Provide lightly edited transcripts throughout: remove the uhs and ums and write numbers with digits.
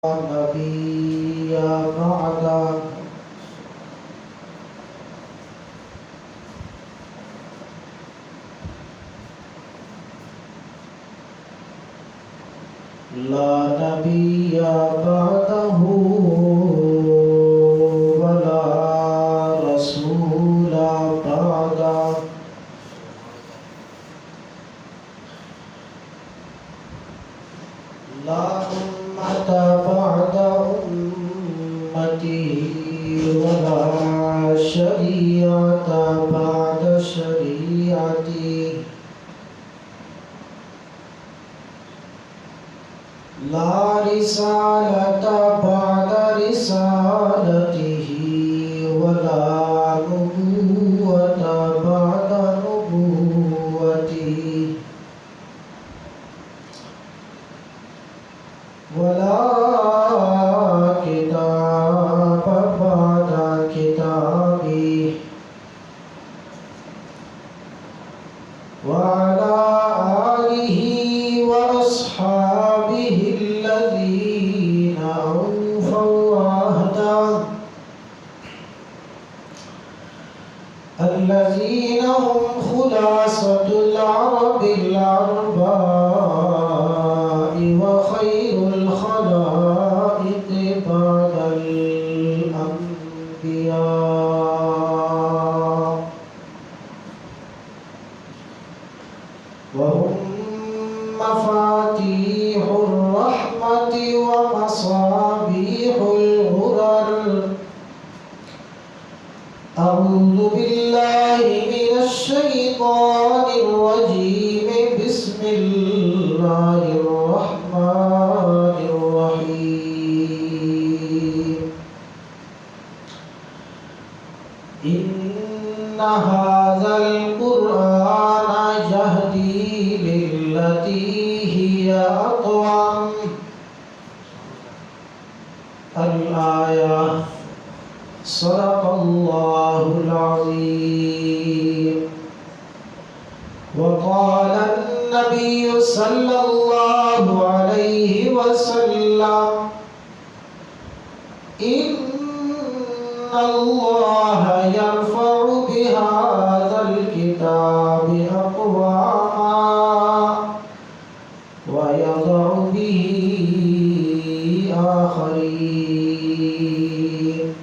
نبي بعد لا نبي بعده ولا رسول بعده لا أمة بعد أمتي ولا شريعة بعد شريعتي لا رسالة بعد رسالته ولا نبوة بعد نبوته ولا كتاب بعد كتابي وعلى آله وأصحابه الذين أوفوا عهدا الذين هم خلاصة العرب الأرباء وخير الخلائق بعد الأنبياء وهم مفاتيح الرحمة ومصابيح الغرر أعوذ بالله من الشيطان الرجيم بسم الله الرحمن الرحيم إن هذا القرآن يهدي للتي هي أقوم الآية صدق الله العظيم وقال النبي صلى الله عليه وسلم إن الله يرفع بهذا الكتاب أقواما ويضع به آخرين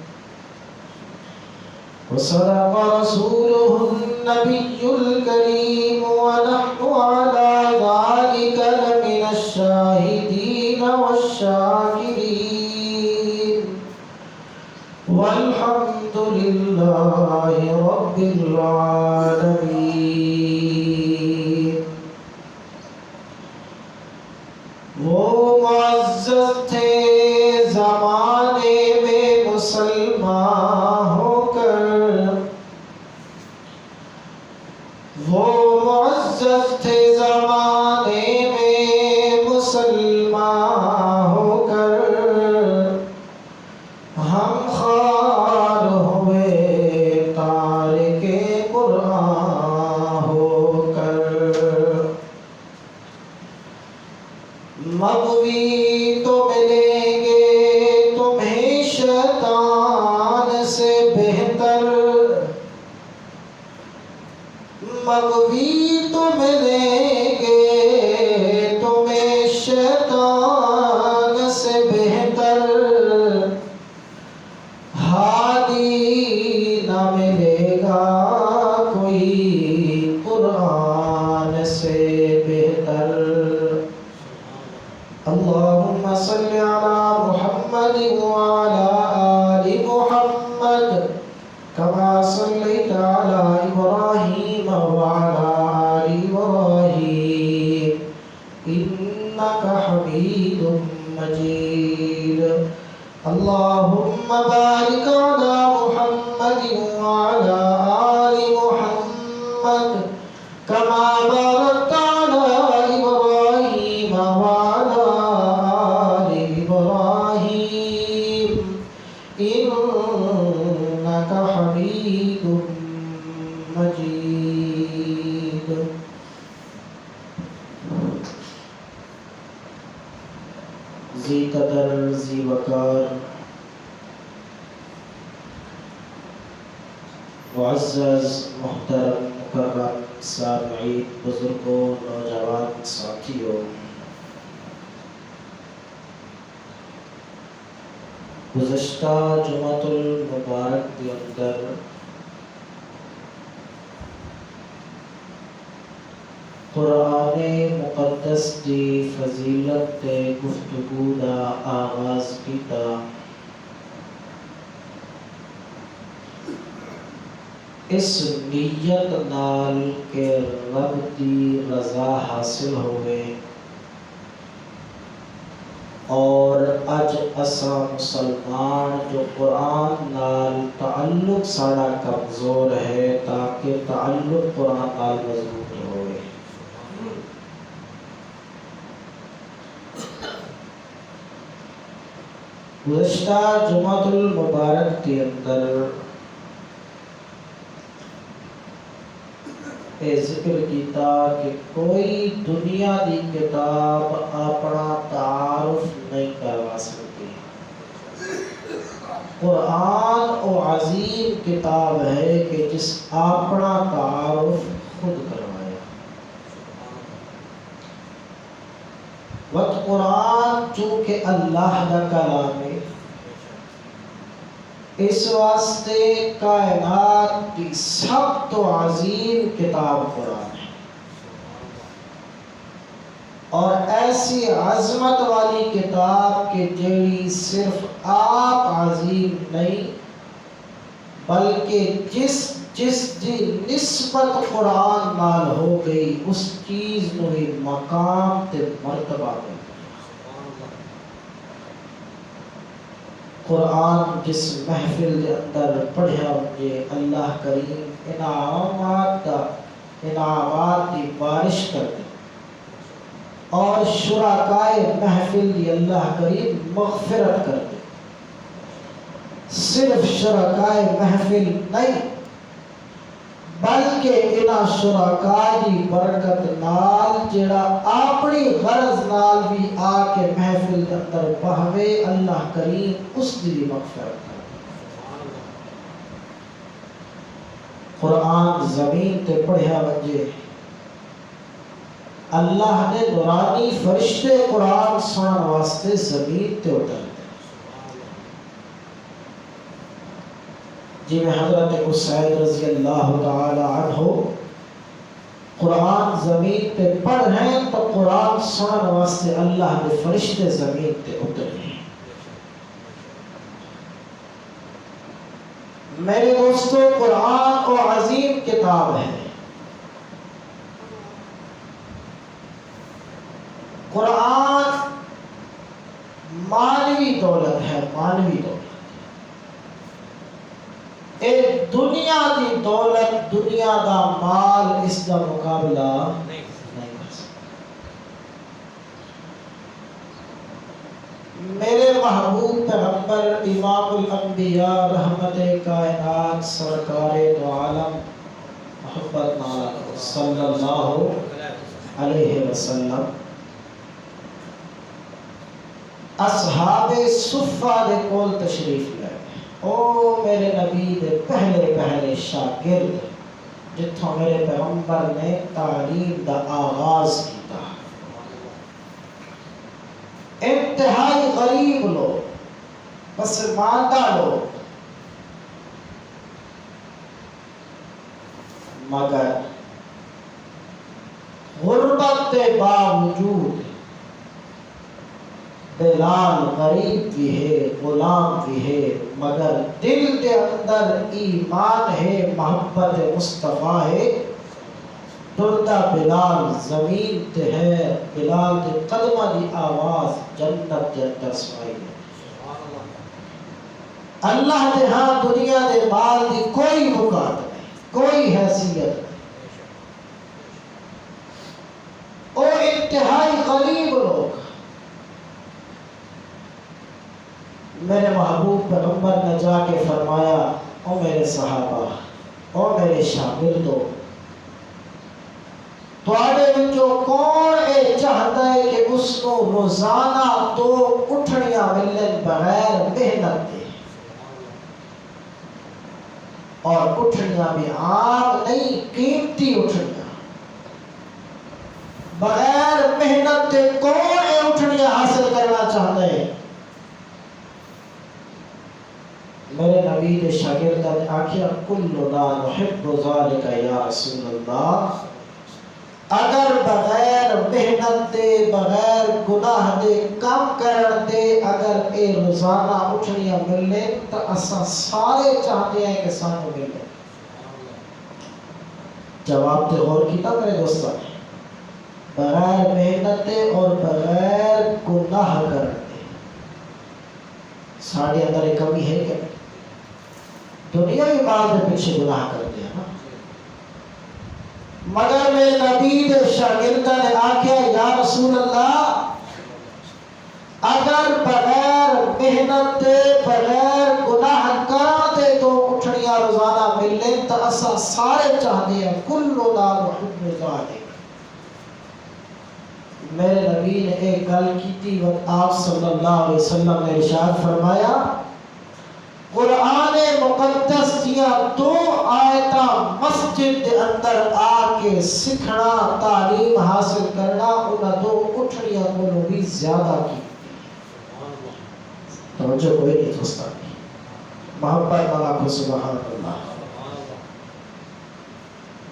وصدق رسوله النبي الكريم ونحن على ذلك لمن الشاهدين والشاكرين والحمد لله رب العالمين وہ معزز تھے زمانے میں مسلمان ہو کر وہ معزز تھے زمانے میں مسلمان ہو کر ہم خوار ہوئے تارک قرآن ہو کر مغوی تو ملیں گے تمہیں شیطان سے بہتر مغوی تو ملیں گے تمہیں شیطان سے بہتر ہادی نہ ملے گا کوئی قرآن سے بہتر اللهم صل على محمد وعلى آل محمد كما صليت على إبراهيم وعلى آل إبراهيم إنك حميد مجيد اللهم بارك على محمد وعلى آل محمد كما باركت على إبراهيم وعلى آل إبراهيم إنك حميد مجيد ذی قدر ذی وقار، معزز محترم مکرم سامعین، بزرگوں، نوجوان ساتھیوں، گزشتہ جمعۃ المبارک کے اندر قرآن مقدس کی فضیلت تے گفتگو دا آغاز کیتا۔ اس نیت نال کے رب دی رضا حاصل ہوئے اور اج اساں مسلمان جو قرآن نال تعلق سارا کمزور ہے تاکہ تعلق قرآن نال مضبوط ہوئے۔ گزشتہ جمعۃ المبارک کے اندر اے ذکر کیتا کہ کوئی دنیا دی کتاب اپنا تعارف نہیں کروا سکتی۔ قرآن او عظیم کتاب ہے کہ جس اپنا تعارف خود کروایا۔ وقت قرآن چونکہ اللہ کا کلام ہے، اس واسطے کائنات کی سب تو عظیم کتاب قرآن ہے، اور ایسی عظمت والی کتاب کہ جیڑی صرف آپ عظیم نہیں بلکہ جس دی نسبت قرآن نال ہو گئی اس چیز نو ہی مقام تے مرتبہ مل۔ قرآن جس محفل کے اندر پڑھیا مجھے اللہ کریم انعامات کی بارش کر دے، اور شرکائے محفل دی اللہ کریم مغفرت کر دے۔ صرف شرکائے محفل نہیں بلکہ انہاں شرکاء دی برکت نال جڑا اپنی غرض نال بھی آ کے محفل کے اندر بہوے، اللہ کریم اس دی مغفرت کرے۔ قرآن زمین تے پڑھیا وجے اللہ نے نورانی فرشتے قرآن سنن واسطے زمین تے اتر دے۔ جی میں حضرت اسید رضی اللہ تعالی عنہ قرآن زمین پہ پڑھ رہے ہیں تو قرآن سنن واسطے اللہ نے فرشتے زمین پہ اترے۔ میرے دوستو، قرآن کو عظیم کتاب ہے۔ قرآن مانوی دولت ہے، مانوی دولت۔ ایک دنیا دی دولت، دنیا دا مال اس دا مقابلہ نہیں کر سکتا۔ میرے محبوب پیغمبر امام الانبیاء رحمت کائنات سرکار دو عالم محمد نالہ صلی اللہ علیہ وسلم اصحاب صفہ دے کول تشریف لے۔ او میرے نبی دے پہلے شاگرد جتھوں میرے پیغمبر نے تعلیم دا آغاز کیتا۔ انتہائی غریب لوگ، پسماندہ لوگ، مگر غربت کے باوجود بلال غریب بھی ہے، غلام بھی ہے، مگر دل کے اندر ایمان ہے، محبت مصطفیٰ ہے۔ ٹرتا بلال زمین تے ہے، بلال کے قدمہ دی آواز جنت کے اندر سنائی ہے۔ اللہ دے ہاں دنیا دے مال دی کوئی مقام نہیں، کوئی حیثیت نہیں۔ او انتہائی غریب لوگ، میرے محبوب پیغمبر نے جا کے فرمایا، او میرے صحابہ، او میرے شاگردوں، تواڈے جو کون اے چاہتا ہے کہ اس کو روزانہ دو اٹھڑیاں ملن بغیر محنت دے، اور اٹھڑیاں بھی عام نہیں، قیمتی اٹھڑیاں بغیر محنت دے کون اے اٹھڑیاں حاصل کرنا چاہتا ہے؟ میرے نبی نے شاگردہ نے آکھیا کلنا نحب ذالک یا رسول اللہ، اگر بغیر محنت دے بغیر گناہ دے کم کرن دے اگر اے روزانہ اٹھنیاں ملے تو اساں سارے چاہتے ہیں کہ سانو ملے۔ جواب تے غور کیتا میرے دوستاں، بغیر محنت دے اور بغیر گناہ کرن دے ساڑھے اندر ایک کمی ہے کہ دنیا بھی بعد میں پیچھے گناہ کرتے ہیں نا، مگر میں نبی دے شاگردہ نے آکھیا یا رسول اللہ اگر بغیر محنت دے بغیر گناہ کرتے تو اٹھڑیاں روزانہ ملے تو اساں سارے چاہتے ہیں کلنا نحب ذالک۔ میرے نبی نے ایک گل کی تھی وقت آپ صلی اللہ علیہ وسلم نے ارشاد فرمایا قرآن مقدس دیا دو آیتاں مسجد دے اندر آ کے سکھنا تعلیم حاصل کرنا انہاں دو اٹھڑیاں کو بھی زیادہ کی توجہ کوئی نہیں دوستا محبت والا کو سبحان اللہ،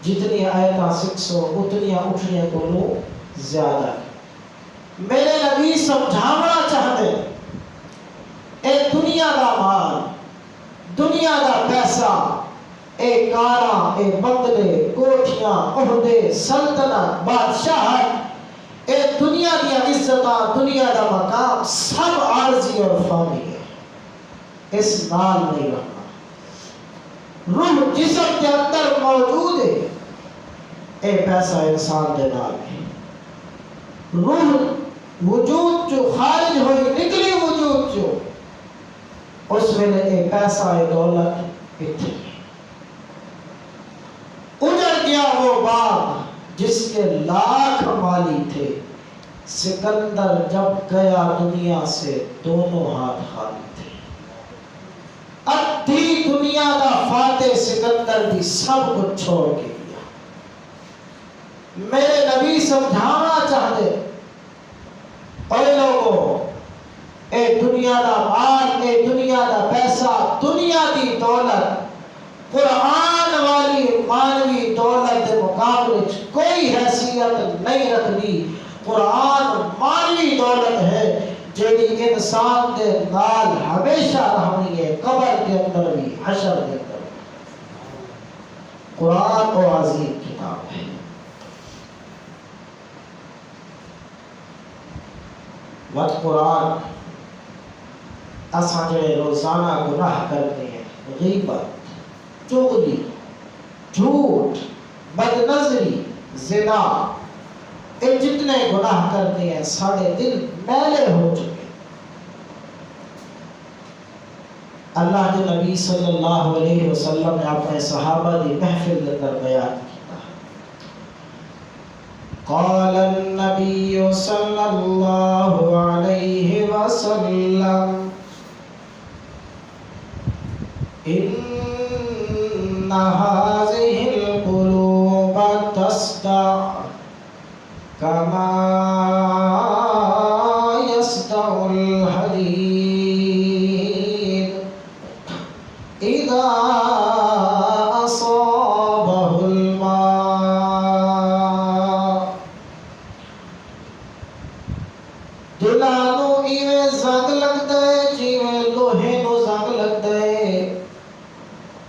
جتنی آیتاں سکھو اتنی اٹھڑیاں کو زیادہ۔ میرے نبی سمجھانا چاہتے اے دنیا کا مال دنیا کا پیسہ اے کاراں اے بندلے کوٹھیاں عہدے سلطنت بادشاہت اے دنیا کی عزتاں دنیا کا مقام سب عارضی اور فانی ہے، اس نال نہیں رہنا۔ روح جسم کے اندر موجود ہے، اے پیسہ انسان دے نال ہے، روح وجود جو خارج ہوئی نکلی وجود جو اس ویلے اے پیسہ اے دولت اتنی اجڑ گیا وہ باغ جس کے لاکھ مالی تھے، سکندر جب گیا دنیا سے دونوں ہاتھ خالی تھے، ادھی دنیا دا فاتح سکندر بھی سب کچھ چھوڑ کے گیا۔ میرے نبی سمجھانا چاہتے اے لوگوں اے دنیا دا مال اے دنیا دا پیسہ دنیا دی دولت قرآن والی مانوی دولت دے مقابلے کوئی حیثیت نہیں رکھتی۔ قرآن مانوی دولت ہے جیڑی انسان دے نال ہمیشہ رہنی ہے، قبر کے اندر بھی حشر کے اندر بھی۔ قرآن و عظیم کتاب ہے۔ وقت قرآن اساں جڑے روزانہ گناہ کرتے ہیں، غیبت، چغلی، جھوٹ، بد نظری، زنا، یہ جتنے گناہ کرتے ہیں سارے دل میلے ہو چکے۔ اللہ کے نبی صلی اللہ علیہ وسلم نے اپنے صحابہ دی محفل اندر بیان کیا، قال النبی صلی اللہ علیہ وسلم ان هذه القلوب تصدع كما يصدع الحديد إذا أصابه الماء۔ دلانو ایویں زنگ لگتا ہے جیویں لوہے نو زنگ لگتا ہے،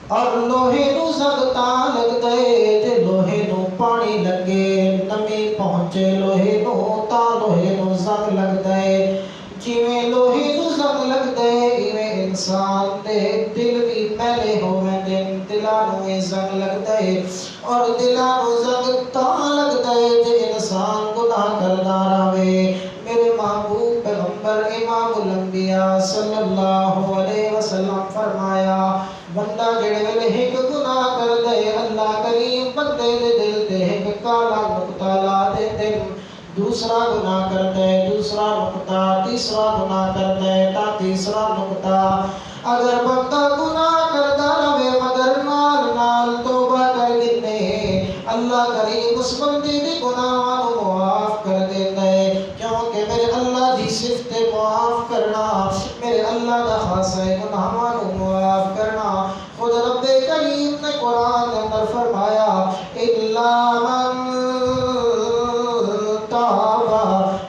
اور لوہے نو زنگ تاں لگتا ہے تے لوہے نو پانی لگے نمی پہنچے لوہے نو تاں لوہے نو زنگ لگتا ہے۔ جیویں لوہے نو زنگ لگتا ہے ایویں انسان دے دل بھی میلے ہوئے دن دلانو زنگ لگتا ہے، اور دلانو زنگ تاں لگتا ہے جے انسان گناہ کرنا رہے۔ میرے محبوب پیغمبر امام الانبیاء صلی اللہ علیہ وسلم فرمایا بندہ جڑے ویلے ایک گناہ کر دے اللہ کریم بندے دے دل تے ایک کالا نقطہ لا دے دن دوسرا گناہ کرتا ہے، دوسرا نقطہ، تیسرا گناہ کرتا ہے تا تیسرا نقطہ. اگر بندہ گناہ کرتا رہے مگر نال نال توبہ کر گنے، اللہ کریم اس بندے دے گناہاں نو معاف کر دیتا ہے. کیونکہ میرے اللہ دی صفت معاف کرنا، میرے اللہ دا خاصہ ہے گناہاں نو معاف کرنا. خود رب کریم نے قرآن کے اندر فرمایا الا من تاب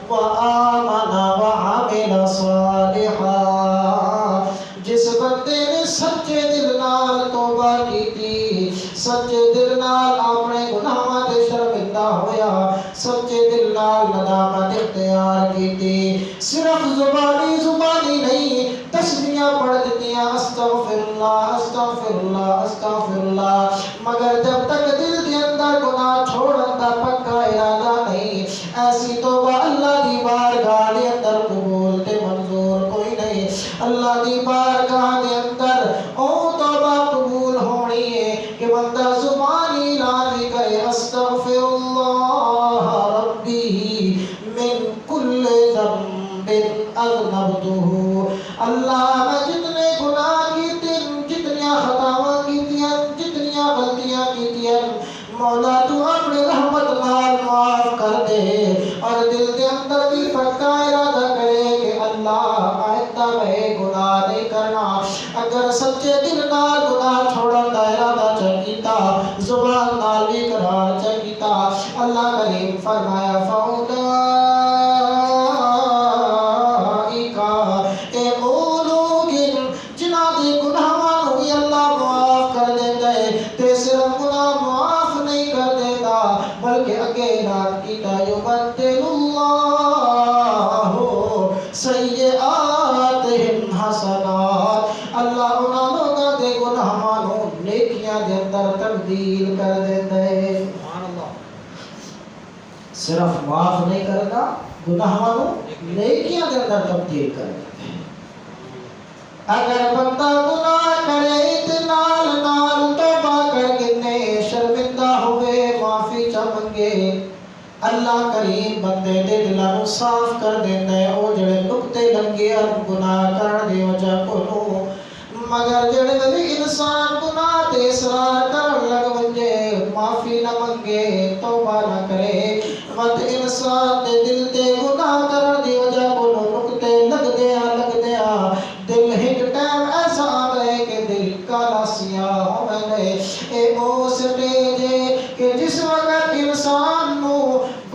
وآمن وعمل صالحا. جس بندے نے سچے دل نال توبہ کی تھی، سچے دل نال اپنے گناہاں تے شرمندہ ہویا، سچے دل نال ندامت اختیار کی تھی، صرف زبانی نہیں تسبیحاں پڑھ دیتیاں استغفر اللہ استغفر اللہ استغفر اللہ، مگر جب تک دل کے اندر گناہ چھوڑن دا پکا ارادہ نہیں، ایسی توبہ اللہ دی بارگاہ دے اندر قبول تے منظور کوئی نہیں. اللہ دی بارگاہ دے اندر او توبہ قبول ہونی ہے کہ بندہ زبانی اعلان کرے استغفر اللہ ربی من کل ذنب اذنبتہ. اللہ میں جتنے گناہ کیتے، جتنی خطاواں کیتیاں، جتنی غلطیاں کیتیاں، مولا تو اپنے رحمت نال معاف کر دے. اور دل کے اندر بھی پکا ارادہ کرے کہ اللہ آئندہ میں گناہ نہیں کرنا. اگر سچے دل نال گناہ چھوڑن دا ارادہ چکیتا، زبان نال بھی اقرار چکیتا، اللہ کریم فرمایا بلکہ اگے اعلان کیتا یبدل اللہ سیئاتہم حسنات. اللہ انہاں لوگاں دے گناہاں نو نیکیاں دے اندر تبدیل کر دیندا ہے. سبحان اللہ. صرف معاف نہیں کرنا، گناہاں نو نیکیاں دے اندر تبدیل کر دیندا ہے. اگر بندہ گناہ کرے تے نال نال توبہ کر کے شرمندہ ہوئے معافی چا منگے، اللہ کریم بندے دے دلاں نو صاف کر دیندا ہے. او جڑے نقطے لنگے گناہ کرن دی وجہ کولوں، مگر جڑے وی انسان گناہ تے اصرار کرن لگ ونجے، معافی نہ منگے، توبہ نہ کرے، مت انسان دے دل تے گناہ کرن دی وجہ کولوں نقطے لگدیاں دل ایک ٹائم ایسا آ گئے کہ دل کالا سیاہ ہو گئے. اے او سٹیج ہے کہ جس وقت انسان نو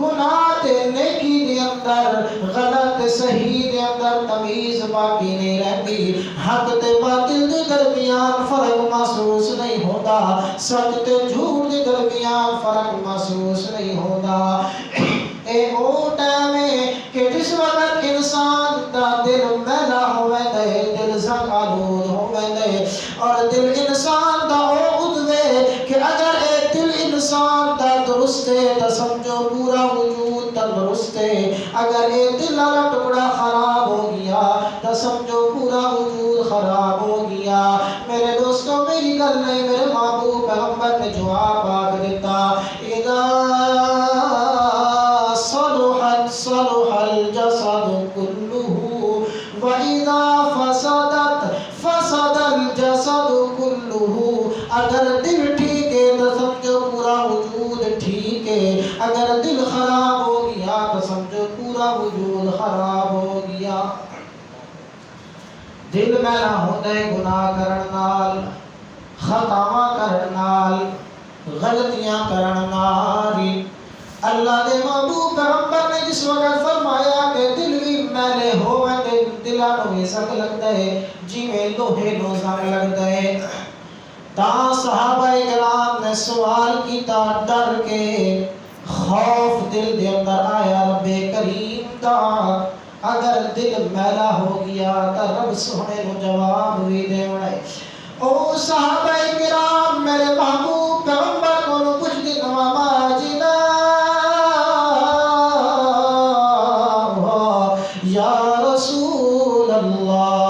گناہ تے نیکی دے اندر، غلط صحیح دے اندر تمیز باقی نہیں رہتی، حق تے باطل دے درمیان فرق محسوس نہیں ہوتا، سچ تے جھوٹ دے درمیان فرق محسوس نہیں ہوتا. اے او ٹائم ہے کہ جس وقت انسان دا دل میلا ہوئے دے، دل زنگ آلود ہوئے دے، اور دل انسان دا او عدوے کہ اگر اے دل انسان دا درست ہے تو سمجھو پورا وجود تندرست ہے، اگر اے دل والا ٹکڑا خراب ہو گیا تو سمجھو پورا وجود خراب ہو گیا. میرے دوستوں میری گل نہیں، میرے محبوب پیغمبر نے جواب آگ دیتا اذا صلحت صلح الجسد كله وَإِذَا فَسَدَتْ فَسَدَ الْجَسَدُ كُلُّهُ. اگر دل ٹھیک ہے تو سمجھو پورا وجود ٹھیک ہے، اگر دل خراب ہو گیا تو سمجھو پورا وجود خراب ہو گیا. دل میلا ہوتا ہے گناہ کرن نال، خطاواں کرن نال، غلطیاں کرن نال. اللہ دے محبوب پیغمبر نے جس وقت فرمایا کہ دل بھی میلے ہوئے دے دلاں نو بھی زنگ لگدا ہے جویں لوہے نو زنگ لگدا ہے. تا صحابہ کرام نے سوال کیتا ڈر کے، خوف دل دے اندر آیا رب کریم دا، اگر دل میلا ہو گیا تو رب سونے نو جواب بھی دینا ہے. او صحابہ کرام میرے محبوب پیغمبر کو پوچھ دی نواما جینا یا رسول اللہ،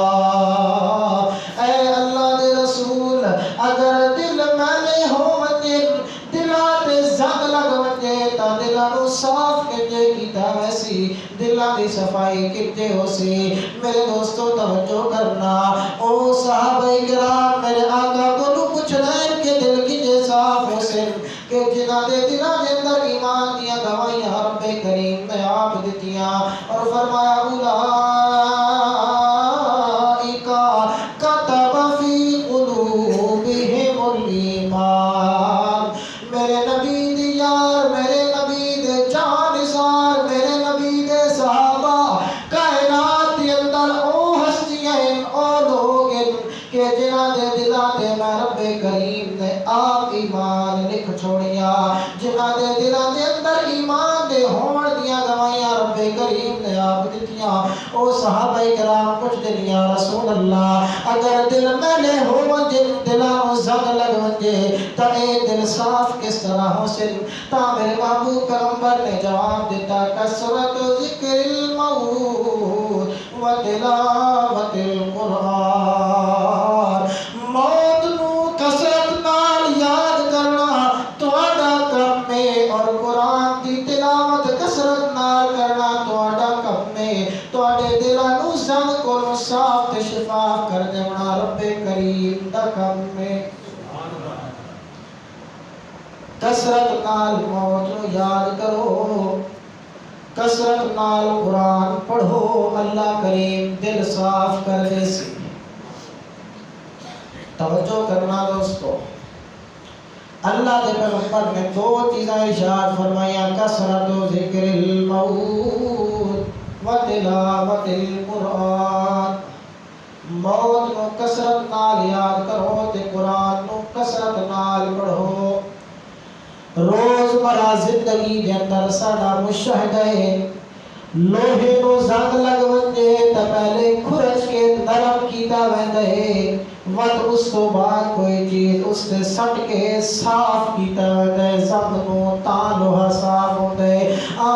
اے اللہ دے رسول، اگر دل میلے ہو ونجے، دلاں تے زنگ لگ ونجے تا دلاں نو صاف کتے کیتا ویسی دلان دی صفائی کتے ہو سی میرے دوستو توجہ کرنا او صحابہ کرام میرے آقا کو نو پوچھ رہے کہ دل کتے صاف ہو سی کہ جنہ دے دلان دے اندر ایمان دیا گوائیاں رب کریم نے آپ دیتیاں اور فرمایا کتب فی قلوبہم الایمان میرے نبی دی یار میرے نبی دے جانسار میرے نبی دے صحابہ کائنات کے اندر او ہستیاں او لوگ کہ جنہ دے دلان دے میں رب کریم نے آپ ایمان لکھ چھوڑیا جنہ دے دلان دے اندر ایمان دے ہون دیا گوائیاں رب کریم نے آپ دیتیاں او صحابہ کرام کچھ دن یا رسول اللہ اگر دل میلے ہو منجے دلان زنگ لگ منجے تا اے دل صاف کس طرح ہو سن تا میرے محبوب پیغمبر نے جواب دیتا کثرت ذکر الموت و تلاوت القرآن موت نو کثرت نال یاد کرنا تواڈا کم میں اور قرآن دی تلاوت کثرت نال کرنا تواڈا کم میں تواڈے دلاں نو زنگ کو صاف تے شفاف کر دینا رب کریم دا کم میں کثرت نال موت نو یاد کرو کثرت نال قرآن پڑھو اللہ کریم دل صاف کر دے سی توجہ کرنا دوستو اللہ دے پیغمبر نے دو چیزیں ارشاد فرمایا کثرت ذکر الموت و تلاوت القرآن موت نو کثرت نال یاد کرو تے قرآن نو کثرت نال پڑھو روزمرہ زندگی دے اندر ساڈا مشاہدہ ہے لوہے نو زنگ لگ ونجے تا پہلے کھرچ کے نرم کیتا ویندا ہے وقت اس تو بعد کوئی چیز اس سے سٹ کے صاف کیتا ویندا ہے زنگ نو تاں لوہا صاف ہوندا ہے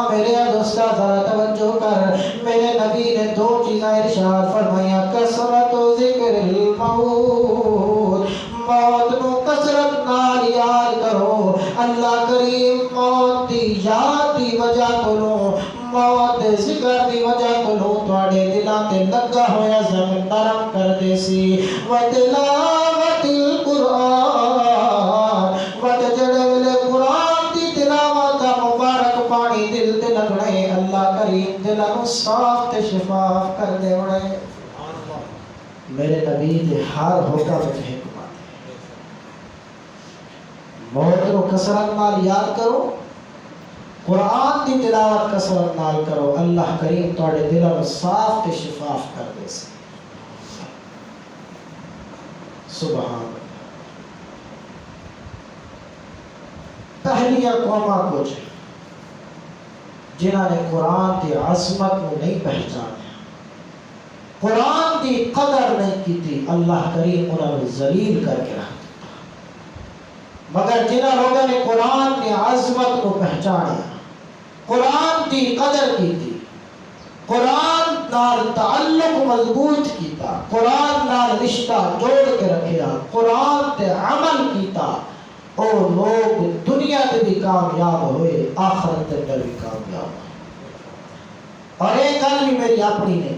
میرے دوستا ذرا توجہ کر میرے نبی نے دو چیزیں ارشاد فرمایا کثرت ذکر الموت موت نو کثرت نال یاد کرو اللہ کریم موت دی یاد دی وجہ کو موت دے ذکر دی وجہ کو تواڈے دلاں تے لگا ہویا زمین نرم کر دے سی وتلاوت القرآن وت جڑے ویلے قرآن دی تلاوت دا مبارک پانی دل تے لگنے اللہ کریم دلاں نو صاف تے شفاف کر دے وڑے میرے نبی دے ہر حکم وچ حکمت موت نو کثرت نال یاد کرو قرآن دی تلاوت کثرت نال کرو اللہ کریم تواڈے دلاں نو صاف تے شفاف کر دے سی سبحان اللہ پہلی قوماں کچھ جنہاں نے قرآن دی عظمت کو نہیں پہچانا قرآن دی قدر نہیں کی تھی اللہ کریم انہوں نے ذلیل کر کے رکھ دیتا مگر جنہاں لوگوں نے قرآن دی عظمت کو پہچانا قرآن دی قدر کی تھی قرآن نال تعلق مضبوط کیتا قرآن نال رشتہ جوڑ کے رکھیا قرآن تے عمل کیتا اور لوگ دنیا تے بھی کامیاب ہوئے آخرت تے بھی کامیاب ہوئے اور ایک گل بھی میری اپنی نہیں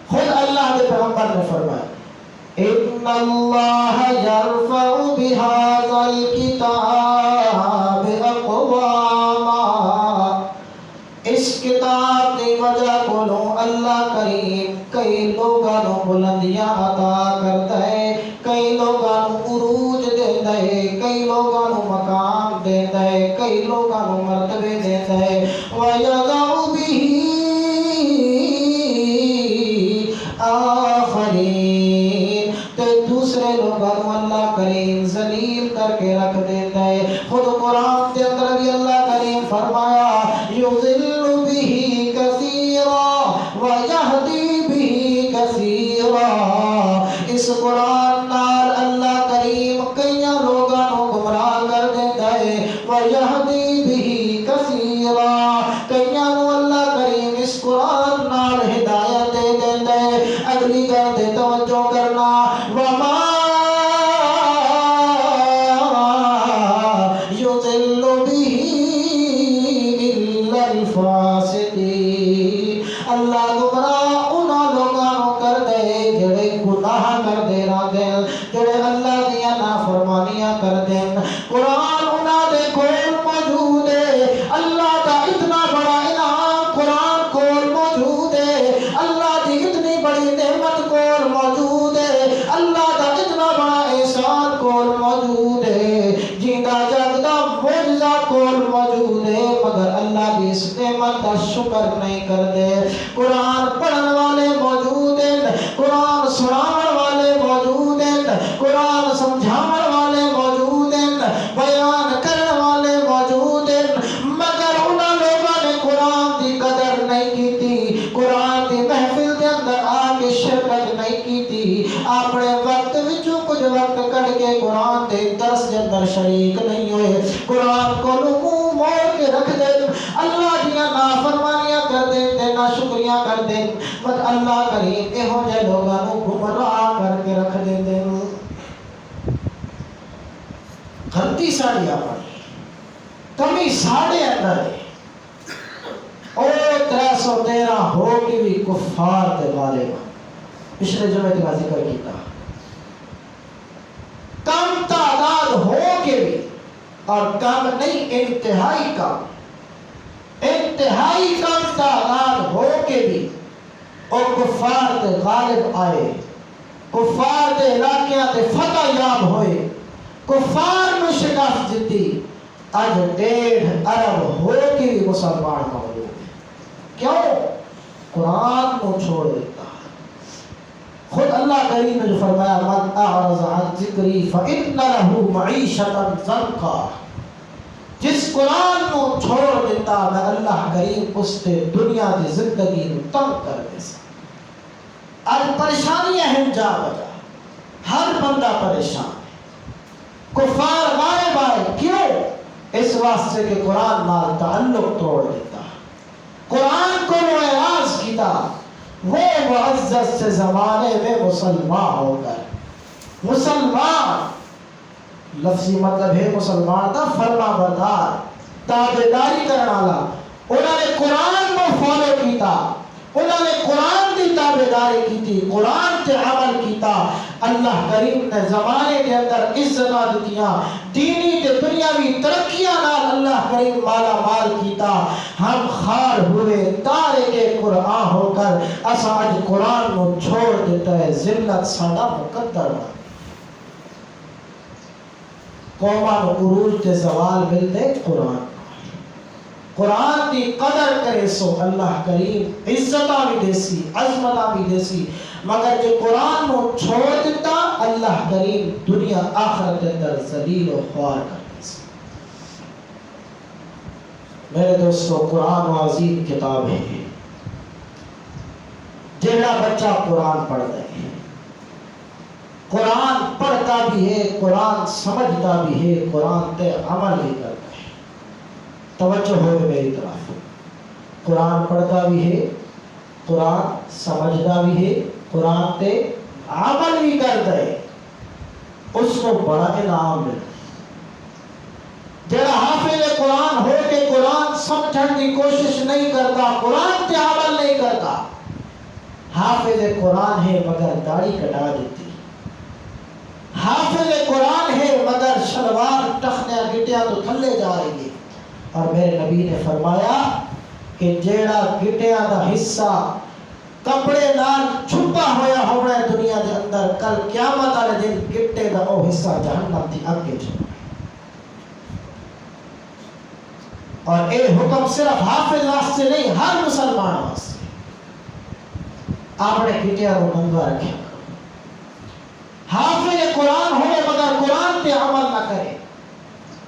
خود اللہ کے پیغمبر نے فرمایا ان اللہ یرفع بہذا الکتاب اقواما اس کتاب کی وجہ کو اللہ کریم کئی لوگوں بلندیاں عطا کرتا ہے کئی لوگوں عروج دیتا ہے کئی لوگوں مقام دیتا ہے کئی لوگوں مرتبے دیتا ہے وَيَضَعُ بِهِ آخرین تے دوسرے لوگوں اللہ کریم ذلیل کر کے رکھ دیتا ہے خود قرآن کے اندر بھی اللہ کریم فرمایا یضل به کثیرا ویہدی به کثیرا اس قرآن نال اللہ کریم کئی لوگوں کو گمراہ کر دیتا ہے ویہدی به کثیرا کئی اللہ کریم اس قرآن نال ہدایت دے دیتا ہے اگلی گل تے توجہ کرنا وما یضل به الفاسقین، اللہ گمراہ انہاں لوگاں نوں کر دے جڑے گناہ کر دے رہندے، جڑے اللہ دیاں نافرمانیاں کر دے۔ قرآن انہاں دے کول موجود ہے، اللہ دا اتنا بڑا انعام قرآن کول موجود ہے، اللہ دی اتنی بڑی نعمت کول موجود ہے، اللہ دا اتنا بڑا احسان کول موجود ہے، جیندا جاگدا معجزہ کول موجود ہے، مگر اللہ دی اس نعمت کا شکر نہیں کردے۔ قرآن پڑھن والے موجود ہیں، قرآن سناون والے موجود ہیں، قرآن سمجھاون والے موجود ہیں، بیان کرن والے موجود ہیں، مگر انہاں لوگاں نے قرآن دی قدر نہیں کیتی، قرآن دی محفل دے اندر آ کے شرکت نہیں کیتی، اپنے وقت وچوں کچھ وقت کڈ کے قرآن دے درس دے اندر شریک نہیں ہوئے، قرآن کو منہ موڑ کے رکھ دے، اللہ دیاں نافرمانیاں کر دے تے نا شکریاں کر دے، بس اللہ کریم ایہو جے لوگاں نوں گمراہ کر کے رکھ دیندے۔ غلطی ساڑی اپنی، کمی ساڑے اندر ہے، او 313 ہو کے بھی کفار تے غالب، پچھلے جمعے کا ذکر کیتا، کم تعداد ہو کے بھی، اور کم نہیں انتہائی کم، انتہائی کم تعداد ہو کے بھی اور کفار تے غالب آئے، کفار دے علاقیاں تے فتح یاب ہوئے، کفار میں شکست جتی، آج 1.5 ارب ہو کے بھی مسلمان موجود ہیں۔ کیوں؟ قرآن کو چھوڑ دیتا۔ خود اللہ کریم نے جو فرمایا من اعرض عن ذکری فإن له معیشۃ ضنکا، جس قرآن کو چھوڑ دیتا میں اللہ کریم اس سے دنیا کی زندگی کو تنگ کر دے سا۔ آج پریشانیاں ہیں جا بجا، ہر بندہ پریشان ہے، کفار غالب آئے، کیوں؟ اس واسطے کہ قرآن نال تعلق توڑ دیتا، قرآن کو اعراض کیتا، وہ معزز سے زمانے میں مسلمان ہو گئے۔ مسلمان لفظی مطلب ہے مسلمان دا فرما بردار، تابعداری کرنے والا، انہوں نے قرآن کو فالو کیتا، انہوں نے قرآن کی تابعداری کی تھی، قرآن سے عمل کیتا، اللہ کریم نے زمانے کے اندر عزتاں دتیاں، دینی تے دنیاوی ترقیاں نال اللہ کریم مالا مال کیتا، ہم خار ہوئے تارے کے قرآن ہو کر اسا آج قرآن کو چھوڑ دیتا ہے، ذلت ساڈا مقدر ہے۔ قوماں نوں عروج تے زوال ملدے قرآن، قرآن کی قدر کرے سو اللہ کریم عزتاں بھی دیسی، عظمتاں بھی دیسی، مگر جو قرآن کو چھوڑ دیتا اللہ کریم دنیا آخرت کے اندر ذلیل و خوار کر دیسی۔ میرے دوستو قرآن عظیم کتاب ہے، جہاں بچہ قرآن پڑھتا ہے، قرآن پڑھتا بھی ہے، قرآن سمجھتا بھی ہے، قرآن تے عمل بھی کرتا ہے۔ توجہ ہوئے میری طرف، قرآن پڑھتا بھی ہے، قرآن سمجھتا بھی ہے، قرآن تے عمل بھی کرتا ہے، اس کو بڑا انعام ملتا ہے۔ جڑا حافظ قرآن ہو کے قرآن سمجھن کی کوشش نہیں کرتا، قرآن تے عمل نہیں کرتا، حافظ قرآن ہے مگر داڑھی کٹا دیتی، حافظ قرآن ہے مگر شلوار ٹخنیاں گٹیاں تو تھلے جا رہی ہے۔ اور میرے نبی نے فرمایا کہ جیڑا گٹیاں دا حصہ کپڑے نال چھپا ہویا ہونا ہے دنیا دے اندر، کل قیامت والے دن گٹے دا او حصہ جہنم دی اگ وچ۔ اور اے حکم صرف حافظ واسطے نہیں، ہر مسلمان واسطے، اپنے گٹیاں کو ننگا رکھیا کرو۔ حافظ قرآن ہوئے مگر قرآن پہ عمل نہ کرے،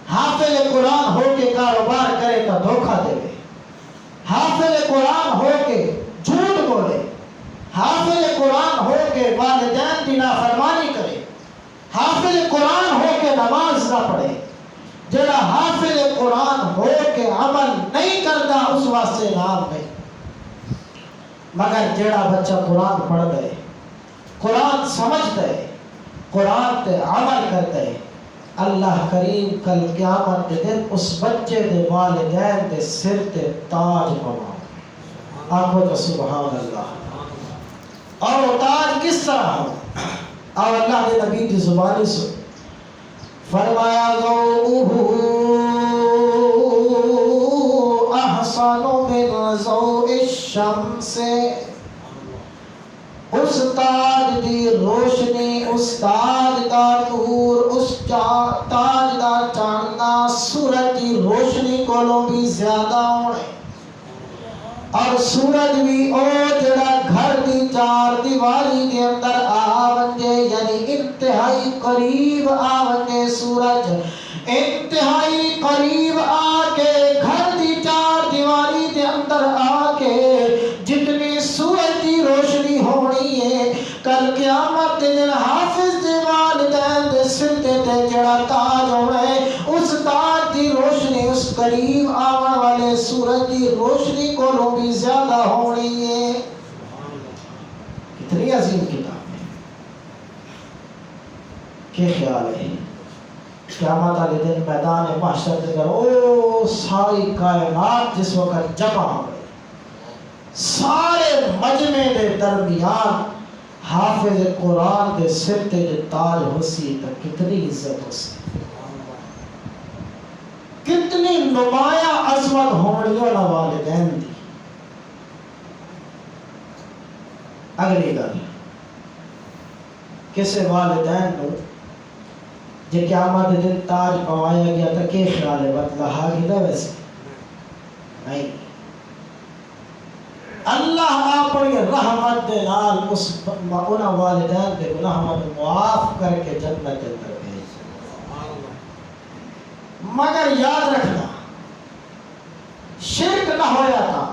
حافظ قرآن ہو کے کاروبار کرے تو دھوکہ دے، حافظ قرآن ہو کے جھوٹ بولے، حافظ قرآن ہو کے والدین کی نافرمانی کرے، حافظ قرآن ہو کے نماز نہ پڑھے، جڑا حافظ قرآن ہو کے عمل نہیں کرتا اس واسطے نام نہیں۔ مگر جڑا بچہ قرآن پڑھ دے، قرآن سمجھ دے، قرآن تے عمل کرتے، اللہ کریم کل قیامت دے دن اس بچے دے والدین دے سر تے تاج پواؤ. آخو تو سبحان اللہ. اور وہ تاج کس طرح ہو؟ اور اللہ نے نبی کی زبانی سے فرمایا ضوءہ احسن من ضوء الشمس. اس تاج دی روشنی، اس تاج دا نور، اس تاج دا چاندنا سورج دی روشنی کولوں بھی زیادہ ہونے. اور سورج بھی او جڑا گھر دی چار دیواری دے اندر آونجے، یعنی انتہائی قریب آونجے. سورج انتہائی قریب آ کے گھر دی چار دیواری دے اندر آ کے جتنی سورج دی روشنی ہونی ہے، کل قیامت دے دن حافظ دے والدین دے سر تے جڑا تاج ہونا ہے، اس تاج دی روشنی اس قریب آون والے سورج دی روشنی کو بھی زیادہ ہونی ہے. کتنی عظیم کتاب ہے. کیا خیال ہے قیامت والے دن میدان محشر کے اندر او ساری کائنات جس وقت جمع ہو گئی، سارے مجمع دے درمیان حافظ قرآن دے سر تے جو تاج ہو سی تو کتنی عزت ہو سی، کتنی نمایاں عظمت ہونی والا والدین دی. اگلی گل کسے والدین کو جے قیامت دے دن تاج پوایا گیا تو کیا خیال ہے؟ بتلا گیا ویسے نہیں. اللہ اپنی رحمت دے نال اس انہاں والدین دے گناہ معاف کر کے جنت کے اندر بھیج. مگر یاد رکھنا شرک نہ ہویا تھا،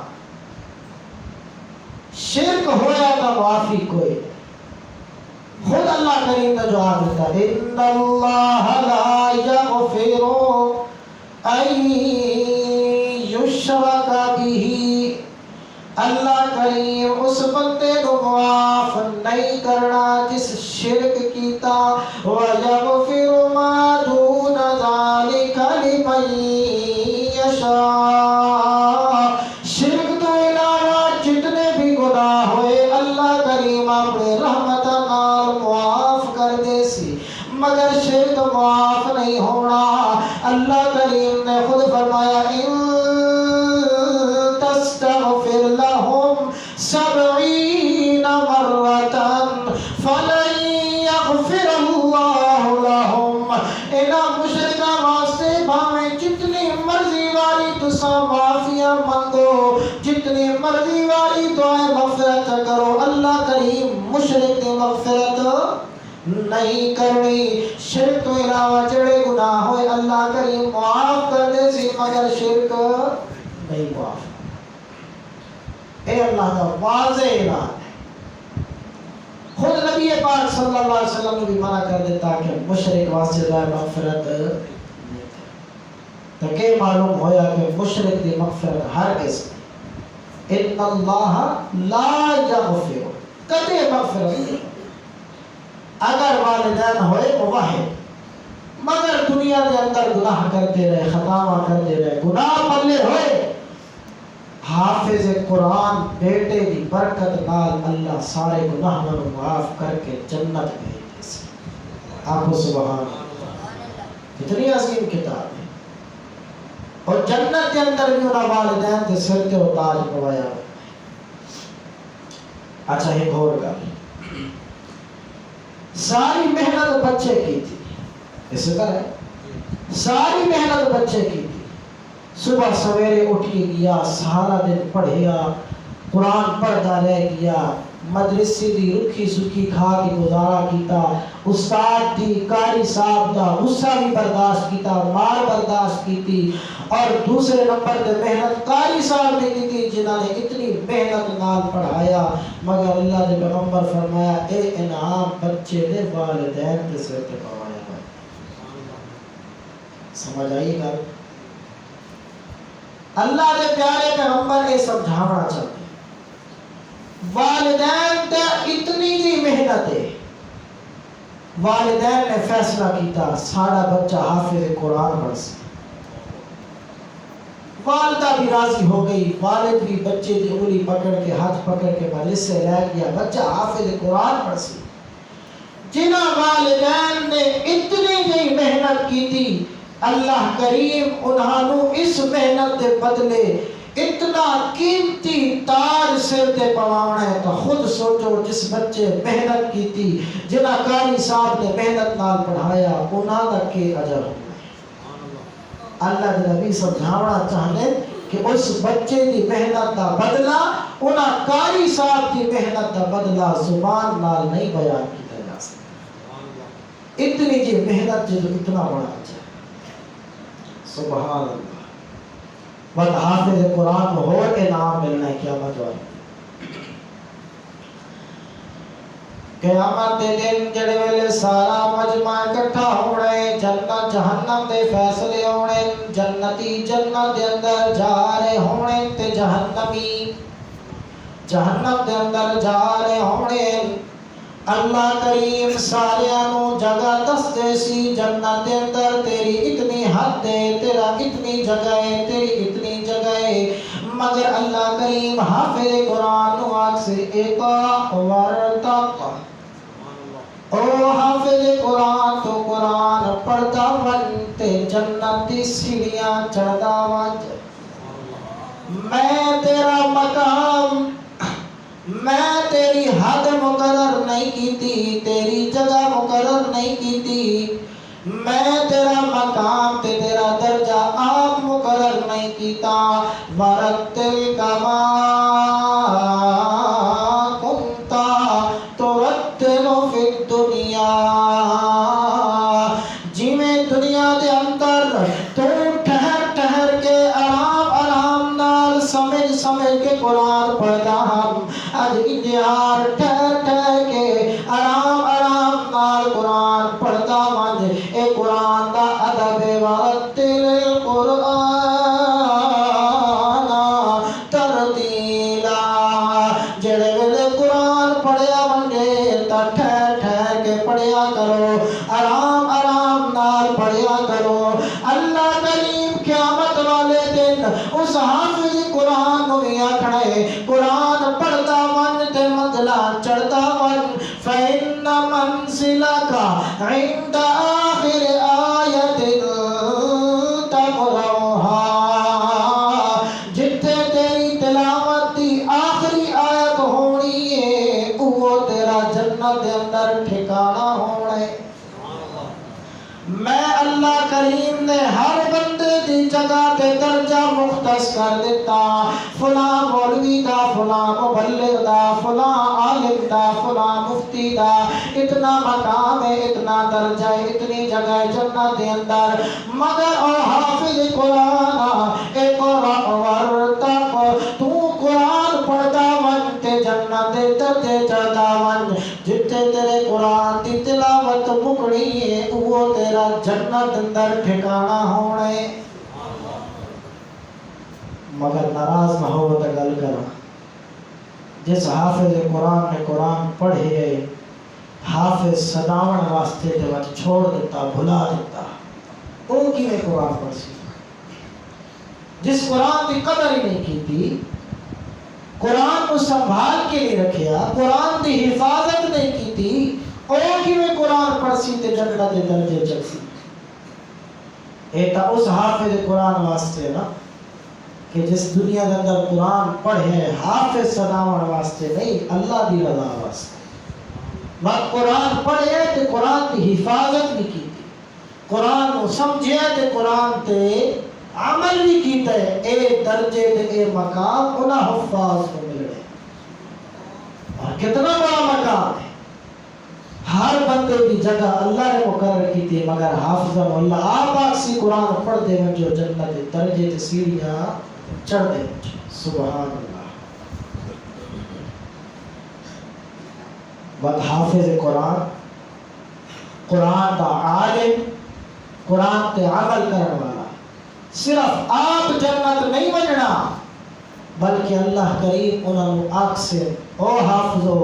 شرک ہویا تھا معافی کوئی. خود اللہ کریم نے جواب دیتا ان اللہ لا یغفر ان یشرک بہ. اللہ کریم اس بندے کو معاف نہیں کرنا جس شرک کیتا. وَيَغْفِرُ مَا دُونَ ذَلِكَ لِمَن يَشَاءُ. شرک تو علاوہ جتنے بھی گناہ ہوئے اللہ کریم اپنے رحمت نال معاف کر دے سی، مگر شرک معاف نہیں ہونا. اللہ کریم نے خود فرمایا ان تستغفر لهم 70 مرة فلن يغفر الله لهم. انہاں مشرکاں واسطے بھاویں جتنی مرضی والی تساں معافیاں منگو، جتنی مرضی والی دعائیں مغفرت کرو، اللہ کریم مشرک کی مغفرت نہیں کرنی. شرک تو علاوہ جڑے گناہ ہوئے اللہ کریم معاف کر دے سی، مگر شرک نہیں معاف. اے اللہ کا واضح اعلان ہے. خود نبی پاک صلی اللہ علیہ وسلم نے بھی منع کر دیتا کہ مشرک واسطے دعائے مغفرت نہیں. تو کہ معلوم ہویا کہ مشرک دی مغفرت ہرگز ان اللہ لا یغفر، کبھی مغفرت نہیں. اگر والدین ہوئے موحد مگر دنیا کے اندر گناہ کرتے رہے، خطاواں کرتے رہے، گناہ پلے ہوئے، حافظ قرآن بیٹے دی برکت نال اللہ سارے گناہ معاف کر کے جنت بھیج دے سی. آپ سبحان اللہ. کتنی عظیم کتاب ہے. اور جنت کے اندر بھی انہاں والدین کے سر تے تاج پوایا. اچھا ایک اور گل، ساری محنت بچے کی تھی، اس طرح ساری محنت بچے کی تھی. صبح سویرے اٹھی گیا، سارا دن پڑھیا، قرآن پڑھتا رہ گیا، مدرسے دی رکھی سکھی کھا کے گزارا کیتا، استاد دی قاری صاحب دا غصہ بھی برداشت کیتا، مار برداشت کیتی، اور دوسرے نمبر تے محنت قاری صاحب نے کی جنہاں نے اتنی محنت نال پڑھایا. مگر اللہ نے پیغمبر فرمایا اے انعام بچے دے والدین کے سر تے پوایا. سمجھ آئی گا؟ اللہ دے پیارے پیغمبر یہ سمجھانا چاہتے ہیں والدین تے اتنی جی محنت ہے، والدین نے فیصلہ کیتا ساڑا بچہ حافظ قرآن پڑھ سی، والدہ بھی راضی ہو گئی، والد بھی بچے کی انگلی پکڑ کے ہاتھ پکڑ کے مدرسے لے گیا، بچہ حافظ قرآن پڑھ سی۔ جنہ والدین نے اتنی جی محنت کی تھی، اللہ کریم انہوں اس محنت دے بدلے اتنا قیمتی تاج سر تے پوانا ہے، تو خود سوچو جس بچے محنت کی تھی، جنہ قاری صاحب نے محنت نال پڑھایا، انہاں دا کے اجر ہو۔ اللہ کے نبی سمجھاونا چاہنے کہ اس بچے دی محنت دا بدلہ، انہاں قاری صاحب دی محنت دا بدلہ زبان نال نہیں بیان کیتا جا سکتا۔ اتنی جی محنت جو اتنا بڑا اچھا، سبحان اللہ۔ بس حافظ قرآن کو اور انعام ملنا ہے قیامت والے قیامت دے دن جڑے ویلے سارا مجمع اکٹھا ہونے، جنت جہنم دے فیصلے ہونے، جنتی جنت دے اندر جا رہے ہونے تے جہنمی جہنم دے اندر جا رہے ہونے، اللہ کریم ساریانوں جگہ دس دے سی جنت دے اندر تیری اتنی حد ہے، تیرا اتنی جگہ ہے، تیری اتنی جگہ ہے، مگر اللہ کریم حافظ قرآن نواق سے ایک ورتق او حافظ قرآن تو قرآن پڑھتا ونتے جنت دی سیڑھیاں چڑھتا ونج، میں تیرا مقام میں تیری حد مقرر نہیں کیتی، تیری جگہ مقرر نہیں کیتی، میں تیرا مقام تے تیرا درجہ آپ مقرر نہیں کیتا، ورتل کما کنتا ترتل فی الدنیا، جی میں دنیا دے اندر تو ٹھہر ٹھہر کے آرام آرام نال سمجھ سمجھ کے قرآن پڑھتا ہم، آج انجار ٹھہر ٹھہر کے آرام آرام نال قرآن پڑھتا مند، اے قرآن دا ادب ورتل القرآن ترتیلا، جڑے ویلے قرآن پڑھیا منگے تا ٹھہر ٹھہر کے پڑھیا کرو، آرام آرام نال پڑھیا کرو۔ اللہ کریم قیامت والے دن اس حافظ قرآن نو بھی آکھنا ہے قرآن پڑھتا ون تے منزلہ چڑھتا ون، فَإِنَّ مَنزِلَكَ عِنْدَ آخِرِ آیَةٍ تَقْرَؤُهَا، جتھے تیری تلاوت دی آخری آیت ہونی ہے وہ تیرا جنت دے اندر ٹھکانہ ہونا ہے۔ میں اللہ کریم نے ہر بندے دی جگہ تے درجہ مختص کر دیتا، فلاں مولوی دا، فلاں مبلغ دا، فلاں عالم دا، فلاں مفتی دا اتنا مقام ہے، اتنا درجہ ہے، اتنی جگہ ہے جنت دے اندر، مگر او حافظ قرآن اے قرآن ورتق، تو قرآن پڑھتا ون تے جنت دے درجے چڑھتا ون، جتے تیرے قرآن دی تلاوت مکڑی ہے وہ تیرا جنت اندر ٹھکانہ ہونے۔ مگر ناراض نہ ہو تو گل کرنا، جس حافظ قرآن نے قرآن پڑھے حافظ سداون واسطے تے وقت چھوڑ دیتا، بھلا دیتا، وہ کی میں قرآن پڑھ سی؟ جس قرآن کی قدر ہی نہیں کی تھی، قرآن کو سنبھال کے نہیں رکھیا، قرآن کی حفاظت نہیں کی تھی، اور کی میں قرآن پڑھ سی تے جنت دے درجے چل سی؟ اے تا اس حافظ قرآن واسطے نا کہ جس دنیا کے اندر قرآن پڑھے حافظ سناون واسطے نہیں، اللہ دی رضا واسطے، وقت قرآن پڑھے تے قرآن کی حفاظت بھی کی تھی، قرآن کو سمجھے تے قرآن تے عمل بھی کیتا ہے، اے درجے تے اے مقام انہاں حفاظ کو مل رہے، اور کتنا بڑا مقام ہے، ہر بندے کی جگہ اللہ نے مقرر کی تھی، مگر حافظ اللہ آپ اکسی قرآن پڑھ دے ہیں جو جنت درجے تے سیڑھیاں چڑھ دے، سبحان اللہ۔ بات حافظ قرآن، قرآن دا عالم، قرآن تے عمل کرنے والا، صرف آپ جنت نہیں بننا بلکہ اللہ کریم انہوں آنکھ سے او حافظو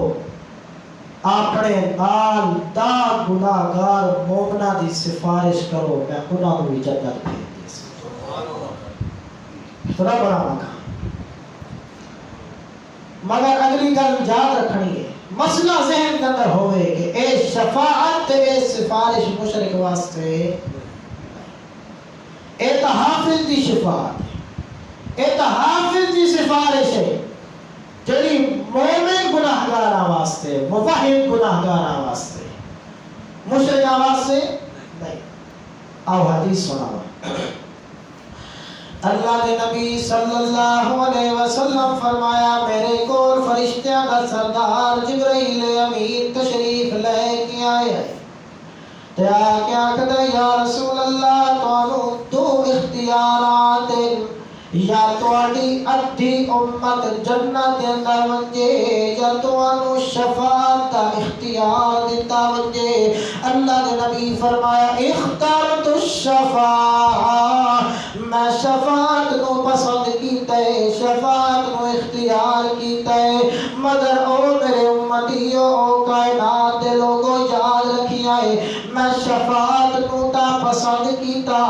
اپنے نال دا گناہگار مومنا دی سفارش کرو میں انہاں نوں بھی جنت بھیج دے سبحان اللہ تھوڑا بڑا مقام مگر اگلی گل یاد رکھنی ہے مسئلہ ذہن کے اندر ہوئے کہ اے شفاعت اے سفارش مشرک واسطے اے تحافظ دی شفاعت اے تحافظ دی سفارش ہے جڑی مومن گناہگاراں واسطے موحد گناہگاراں واسطے مشرکاں واسطے نہیں آؤ حدیث سناؤ اللہ نے نبی صلی اللہ علیہ وسلم فرمایا میرے کول فرشتیاں دا سردار جبرائیل امین تشریف لے کے آئے تے آ کے آکھدا یا رسول اللہ تانوں دو اختیارات یا تواڈی ادھی امت جنت دے اندر ونجے یا تانوں شفاعت دا اختیار دتا ونجے اللہ نے نبی فرمایا اخترت الشفاعہ میں شفاعت نو پسند کیتا ہے شفاعت نو اختیار کیتا ہے مگر او میرے امتیو او کائنات دے لوگوں یاد رکھیا ہے میں شفاعت نو تا پسند کیتا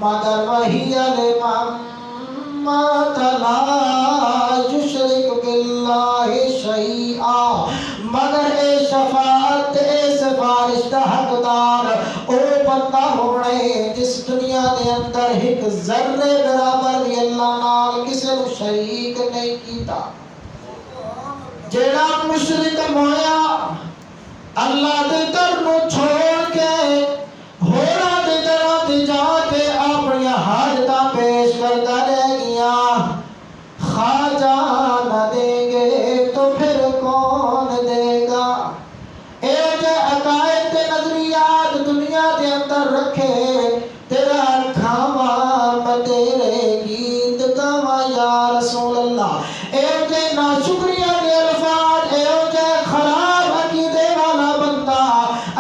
مگر وہی الامام لا یشرک باللہ شیئا مگر اے شفاعت اے سفارش دا حقدار او بندہ ہونے جس دنیا دے اندر ایک ذرے برابر بھی اللہ نال کسی نو شریک نہیں کیتا جیڑا مشرک مویا اللہ دے در نو چھوڑ کے ہونا دے در تے جا کے اپنی حاجتاں پیش کرتا رہ گیا خواجہ نہ دیں گے تو پھر کون دے گا اے جے عقائد تے نظریات دنیا دے اندر رکھے تیرا کھاوا میں تیرے گیت گاواں یا رسول اللہ اے جے ناشکریہ دے الفاظ اے جے خراب عقیدے والا بندہ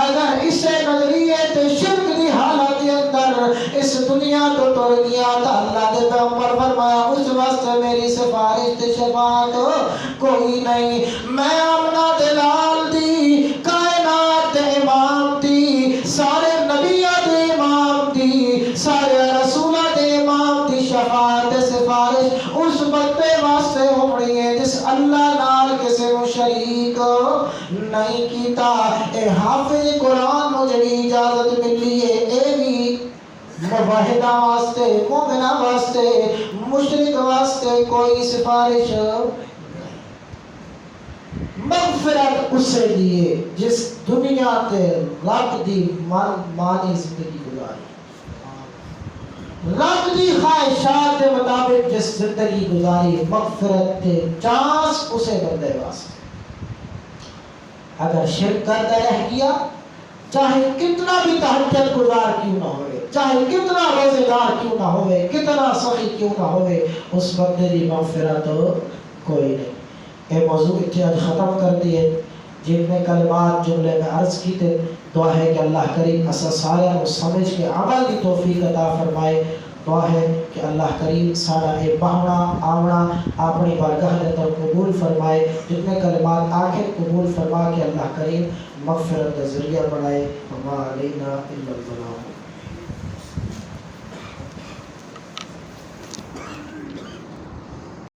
اگر اسے نظریے تے شرک دی حالت دے اندر اس دنیا تو ٹر گیا تو اللہ دے پیغمبر فرمایا اس واسطے میری سفارش تے شفاعت کوئی نہیں میں آمنہ دلال دی کائنات دے امام دی سارے نبیہ دے امام دی سارے رسولہ دے امام دی شفاعت سفارش اس بندے واسطے ہونی ہے جس اللہ نال کسی کو شریک نہیں کیتا اے حافظ قرآن مجھے اجازت ملی ہے اے بھی موحدہ واسطے مومنہ واسطے مشرک واسطے کوئی سفارش مغفرت اسے لیے جس دنیا تے رب دی مانی زندگی گزاری رب دی خواہشات کے مطابق جس زندگی گزاری مغفرت تے چانس اسے بندے واسطے اگر شرک کرتا رہ گیا چاہے کتنا بھی تہجد گزار کیوں نہ ہوئے چاہے کتنا روزے دار کیوں نہ ہوئے کتنا سخی کیوں نہ ہوئے اس بندے دی مغفرت کوئی نہیں اے موضوع اتحاد ختم کر دیے جن میں کلمات جملے میں عرض کی تھے دعا ہے کہ اللہ کریم اسا سارے کو سمجھ کے عمل کی توفیق عطا فرمائے دعا ہے کہ اللہ کریم سارا اے بہنا آونا اپنی بارگاہ دے اندر قبول فرمائے جتنے کلمات آخر قبول فرما کے اللہ کریم مغفرت کا ذریعہ بنائے وما علینا الا البلاغ